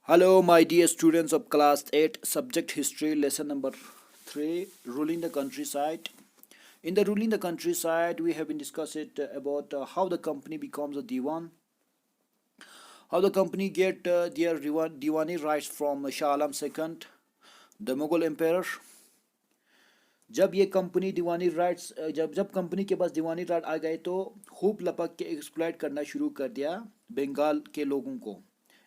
Hello, my dear students of class 8, subject history, lesson number 3, ruling the countryside. In the ruling the countryside, we have been discussing about how the company becomes a diwan, how the company get their diwani rights from Shah Alam II, the Mughal emperor. जब ये company दीवानी rights जब जब company के पास दीवानी right आ गए तो खूब लपक के एक्सप्लॉइट करना शुरू कर दिया बंगाल के लोगों को।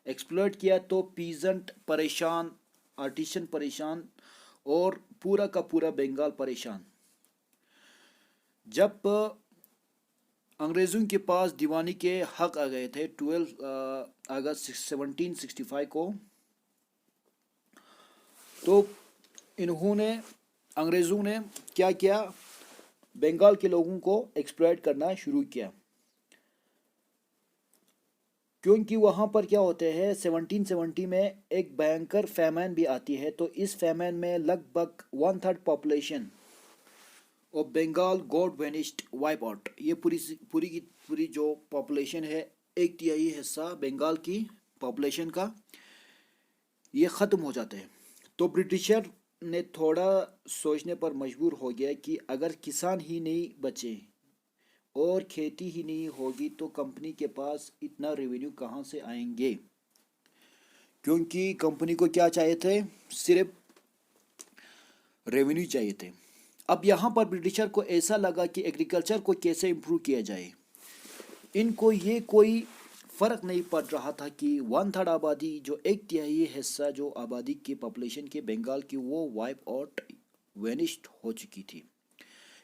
एक्सप्लॉइट किया तो पीजेंट परेशान, आर्टिशन परेशान और पूरा का पूरा बंगाल परेशान। जब अंग्रेज़ों के पास दीवानी के हक आ गए थे 12 अगस्त 1765 को, तो अंग्रेज़ों ने क्या किया, बंगाल के लोगों को एक्सप्लॉइट करना शुरू किया। क्योंकि वहाँ पर क्या होते हैं, 1770 में एक भयंकर फैमन भी आती है, तो इस फैमन में लगभग 1/3 population of Bengal got vanished, wipe out. ये पूरी की पूरी जो पॉपुलेशन है, 1/3 हिस्सा बंगाल की पॉपुलेशन का ये ख़त्म हो जाते हैं। तो ब्रिटिशर ने थोड़ा सोचने पर मजबूर हो गया कि अगर किसान ही नहीं बचे और खेती ही नहीं होगी तो कंपनी के पास इतना रेवेन्यू कहाँ से आएंगे। क्योंकि कंपनी को क्या चाहिए थे, सिर्फ रेवेन्यू चाहिए थे। अब यहाँ पर ब्रिटिशर को ऐसा लगा कि एग्रीकल्चर को कैसे इम्प्रूव किया जाए। इनको ये कोई फ़र्क नहीं पड़ रहा था कि 1/3 आबादी, जो 1/3 हिस्सा जो आबादी की पॉपुलेशन के बंगाल की, वो वाइप आउट, वेनिश्ड हो चुकी थी।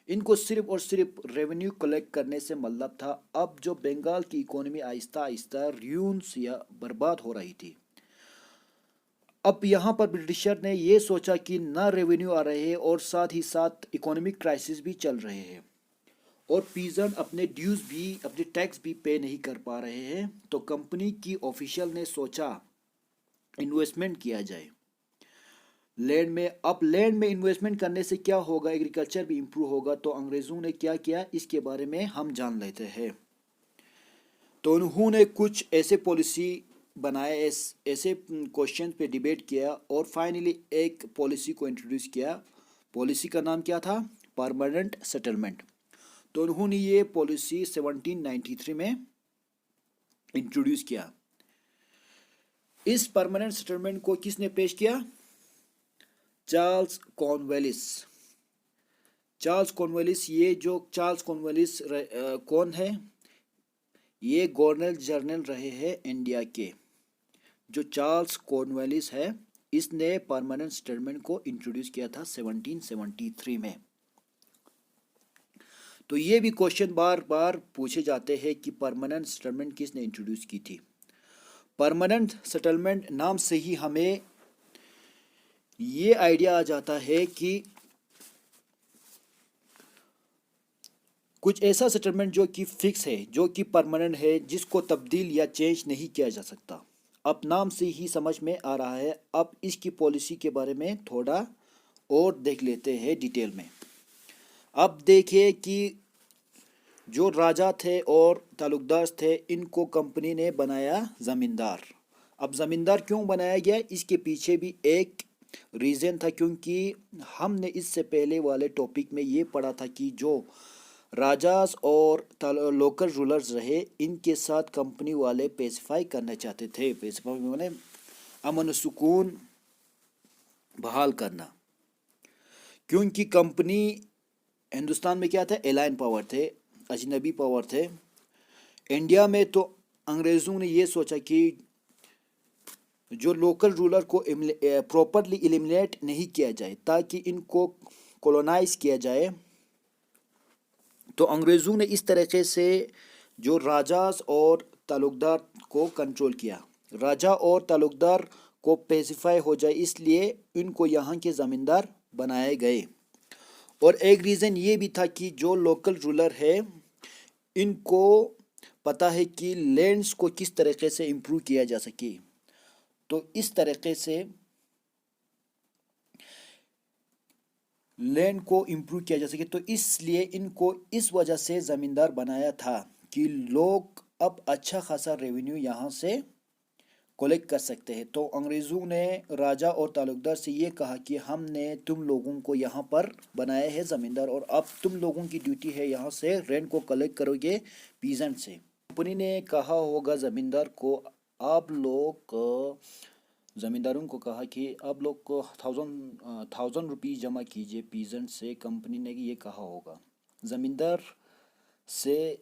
इनको सिर्फ और सिर्फ रेवेन्यू कलेक्ट करने से मतलब था। अब जो बंगाल की इकोनॉमी आहिस्ता आहिस्ता र्यून्स या बर्बाद हो रही थी। अब यहाँ पर ब्रिटिशर ने ये सोचा कि ना रेवेन्यू आ रहे हैं और साथ ही साथ इकोनॉमिक क्राइसिस भी चल रहे हैं और पीजेंट अपने ड्यूज भी, अपने टैक्स भी पे नहीं कर पा रहे हैं। तो कंपनी की ऑफिशियल ने सोचा इन्वेस्टमेंट किया जाए लैंड में। अब लैंड में इन्वेस्टमेंट करने से क्या होगा, एग्रीकल्चर भी इम्प्रूव होगा। तो अंग्रेज़ों ने क्या किया, इसके बारे में हम जान लेते हैं। तो उन्होंने कुछ ऐसे पॉलिसी बनाए, ऐसे क्वेश्चन पे डिबेट किया और फाइनली एक पॉलिसी को इंट्रोड्यूस किया। पॉलिसी का नाम क्या था, परमानेंट सेटलमेंट। तो उन्होंने ये पॉलिसी 1793 में इंट्रोड्यूस किया। इस परमानेंट सेटलमेंट को किसने पेश किया, चार्ल्स कॉर्नवालिस। चार्ल्स कॉर्नवालिस, ये जो चार्ल्स कॉर्नवालिस कौन है, ये गवर्नर जनरल रहे हैं इंडिया के। जो चार्ल्स कॉर्नवालिस है, इसने परमानेंट सेटलमेंट को इंट्रोड्यूस किया था 1773 में। तो ये भी क्वेश्चन बार बार पूछे जाते हैं कि परमानेंट सेटलमेंट किसने इंट्रोड्यूस की थी। परमानेंट सेटलमेंट नाम से ही हमें ये आइडिया आ जाता है कि कुछ ऐसा सेटलमेंट जो कि फिक्स है, जो कि परमानेंट है, जिसको तब्दील या चेंज नहीं किया जा सकता। अब नाम से ही समझ में आ रहा है। अब इसकी पॉलिसी के बारे में थोड़ा और देख लेते हैं डिटेल में। अब देखिए कि जो राजा थे और तालुकदार थे, इनको कंपनी ने बनाया ज़मींदार। अब ज़मींदार क्यों बनाया गया, इसके पीछे भी एक रीज़न था। क्योंकि हमने इससे पहले वाले टॉपिक में ये पढ़ा था कि जो राजास और लोकल रूलर्स रहे, इनके साथ कंपनी वाले पेसिफाई करना चाहते थे। पेसिफाई माने अमन सुकून बहाल करना। क्योंकि कंपनी हिंदुस्तान में क्या था, एलाइन पावर थे, अजनबी पावर थे। इंडिया में तो अंग्रेज़ों ने ये सोचा कि जो लोकल रूलर को प्रॉपरली एलिमिनेट नहीं किया जाए ताकि इनको कॉलोनाइज किया जाए। तो अंग्रेज़ों ने इस तरीके से जो राजास और तालुकदार को कंट्रोल किया। राजा और तालुकदार को पेसिफाई हो जाए, इसलिए इनको यहाँ के ज़मींदार बनाए गए। और एक रीज़न ये भी था कि जो लोकल रूलर है, इनको पता है कि लैंड्स को किस तरीके से इम्प्रूव किया जा सके। तो इस तरीके से लैंड को इम्प्रूव किया जा सके, तो इसलिए इनको इस वजह से ज़मींदार बनाया था कि लोग अब अच्छा खासा रेवेन्यू यहाँ से کولیکٹ کر سکتے ہیں۔ تو انگریزوں نے راجا اور تعلقدار سے یہ کہا کہ ہم نے تم لوگوں کو یہاں پر بنایا ہے زمیندار، اور اب تم لوگوں کی ڈیوٹی ہے یہاں سے رینٹ کو کلیکٹ کرو گے پیزنٹ سے۔ کمپنی نے کہا ہوگا زمیندار کو، آپ لوگ زمینداروں کو کہا کہ آپ لوگ کو 1000 روپیز جمع کیجیے پیزنٹ سے، کمپنی نے یہ کہا ہوگا۔ زمیندار سے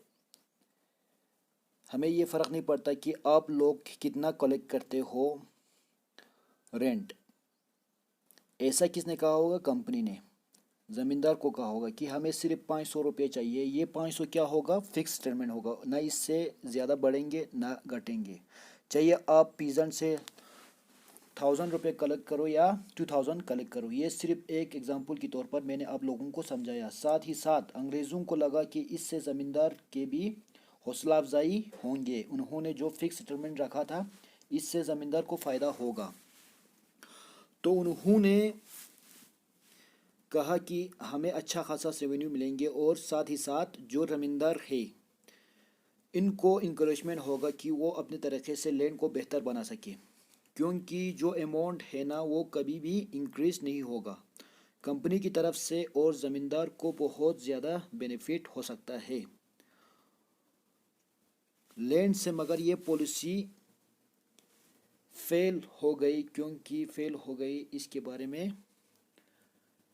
ہمیں یہ فرق نہیں پڑتا کہ آپ لوگ کتنا کلیکٹ کرتے ہو رینٹ۔ ایسا کس نے کہا ہوگا؟ کمپنی نے زمیندار کو کہا ہوگا کہ ہمیں صرف 500 روپے چاہیے۔ یہ 500 کیا ہوگا؟ فکس سیٹلمنٹ ہوگا، نہ اس سے زیادہ بڑھیں گے نہ گھٹیں گے، چاہیے آپ پیزنٹ سے 1000 روپے کلیکٹ کرو یا 2000 کلیکٹ کرو۔ یہ صرف ایک ایگزامپل کے طور پر میں نے آپ لوگوں کو سمجھایا۔ ساتھ ہی ساتھ انگریزوں کو لگا کہ اس سے زمیندار کے بھی حوصلہ افزائی ہوں گے، انہوں نے جو فکس سیٹلمنٹ رکھا تھا اس سے زمیندار کو فائدہ ہوگا، تو انہوں نے کہا کہ ہمیں اچھا خاصا ریونیو ملیں گے، اور ساتھ ہی ساتھ جو زمیندار ہے ان کو انکریجمنٹ ہوگا کہ وہ اپنے طریقے سے لینڈ کو بہتر بنا سکے، کیونکہ جو اماؤنٹ ہے نا وہ کبھی بھی انکریز نہیں ہوگا کمپنی کی طرف سے، اور زمیندار کو بہت زیادہ بینیفٹ ہو سکتا ہے لینڈ سے۔ مگر یہ پالیسی فیل ہو گئی، کیونکہ فیل ہو گئی اس کے بارے میں،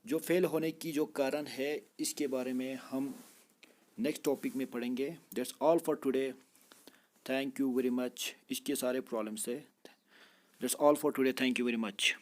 جو فیل ہونے کی جو کارن ہے اس کے بارے میں ہم نیکسٹ ٹاپک میں پڑھیں گے۔ That's all for today, thank you very much. اس کے سارے پرابلم سے that's all for today, thank you very much.